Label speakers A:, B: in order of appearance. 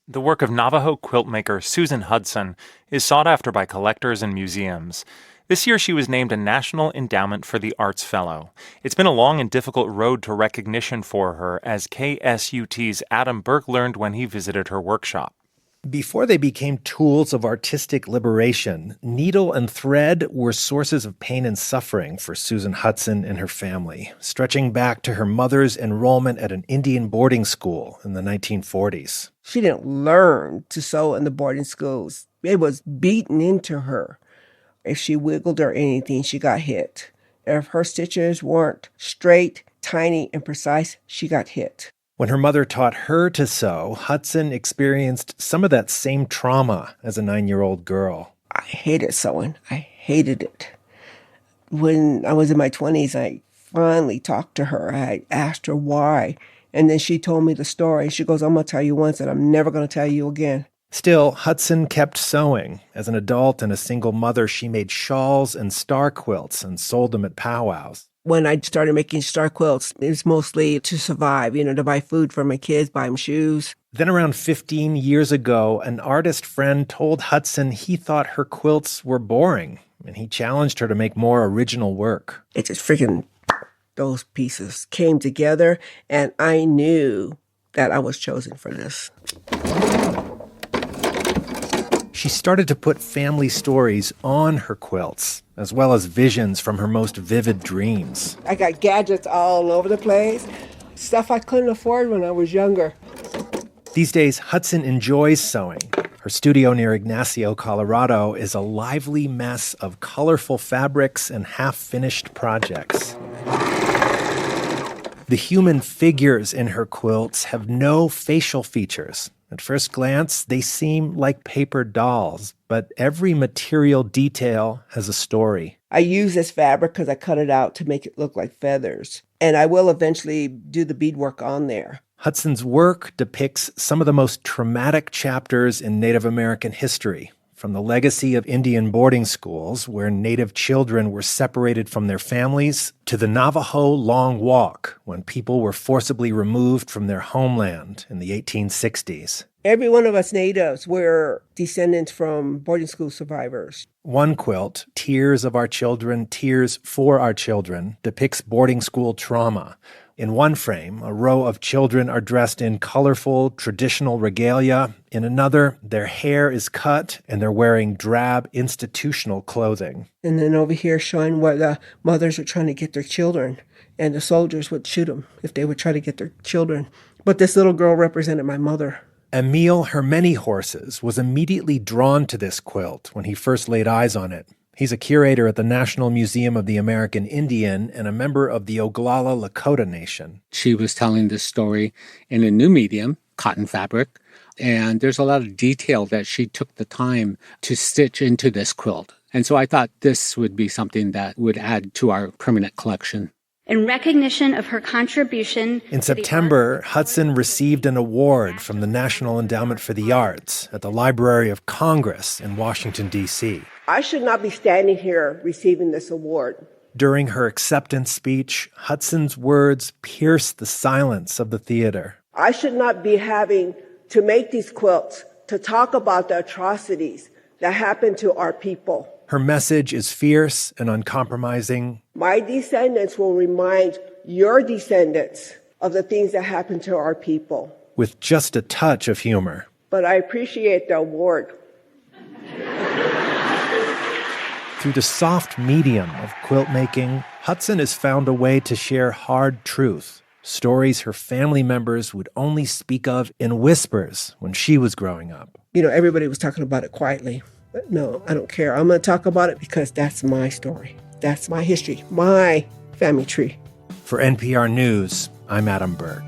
A: The work of Navajo quilt maker Susan Hudson is sought after by collectors and museums. This year she was named a National Endowment for the Arts Fellow. It's been a long and difficult road to recognition for her, as KSUT's Adam Burke learned when he visited her workshop.
B: Before they became tools of artistic liberation, needle and thread were sources of pain and suffering for Susan Hudson and her family, stretching back to her mother's enrollment at an Indian boarding school in the 1940s.
C: She didn't learn to sew in the boarding schools. It was beaten into her. If she wiggled or anything, she got hit. If her stitches weren't straight, tiny, and precise, she got hit.
B: When her mother taught her to sew, Hudson experienced some of that same trauma as a 9-year-old girl.
C: I hated sewing. I hated it. When I was in my 20s, I finally talked to her. I asked her why. And then she told me the story. She goes, I'm going to tell you once and I'm never going to tell you again.
B: Still, Hudson kept sewing. As an adult and a single mother, she made shawls and star quilts and sold them at powwows.
C: When I started making star quilts, it was mostly to survive, to buy food for my kids, buy them shoes.
B: Then around 15 years ago, an artist friend told Hudson he thought her quilts were boring, and he challenged her to make more original work.
C: It just freaking, those pieces came together, and I knew that I was chosen for this.
B: She started to put family stories on her quilts, as well as visions from her most vivid dreams.
C: I got gadgets all over the place, stuff I couldn't afford when I was younger.
B: These days, Hudson enjoys sewing. Her studio near Ignacio, Colorado, is a lively mess of colorful fabrics and half-finished projects. The human figures in her quilts have no facial features. At first glance, they seem like paper dolls, but every material detail has a story.
C: I use this fabric because I cut it out to make it look like feathers, and I will eventually do the beadwork on there.
B: Hudson's work depicts some of the most traumatic chapters in Native American history, from the legacy of Indian boarding schools, where Native children were separated from their families, to the Navajo Long Walk, when people were forcibly removed from their homeland in the 1860s.
C: Every one of us natives were descendants from boarding school survivors.
B: One quilt, Tears of Our Children, Tears for Our Children, depicts boarding school trauma. In one frame, a row of children are dressed in colorful, traditional regalia. In another, their hair is cut and they're wearing drab institutional clothing.
C: And then over here showing where the mothers are trying to get their children, and the soldiers would shoot them if they would try to get their children. But this little girl represented my mother.
B: Emil Hermany-Horses was immediately drawn to this quilt when he first laid eyes on it. He's a curator at the National Museum of the American Indian and a member of the Oglala Lakota Nation.
D: She was telling this story in a new medium, cotton fabric, and there's a lot of detail that she took the time to stitch into this quilt. And so I thought this would be something that would add to our permanent collection.
E: In recognition of her contribution.
B: In September, Hudson received an award from the National Endowment for the Arts at the Library of Congress in Washington, D.C.
C: I should not be standing here receiving this award.
B: During her acceptance speech, Hudson's words pierced the silence of the theater.
C: I should not be having to make these quilts to talk about the atrocities that happened to our people.
B: Her message is fierce and uncompromising.
C: My descendants will remind your descendants of the things that happened to our people.
B: With just a touch of humor.
C: But I appreciate the award.
B: Through the soft medium of quilt making, Hudson has found a way to share hard truth, stories her family members would only speak of in whispers when she was growing up.
C: Everybody was talking about it quietly. But no, I don't care. I'm going to talk about it because that's my story. That's my history, my family tree.
B: For NPR News, I'm Adam Burke.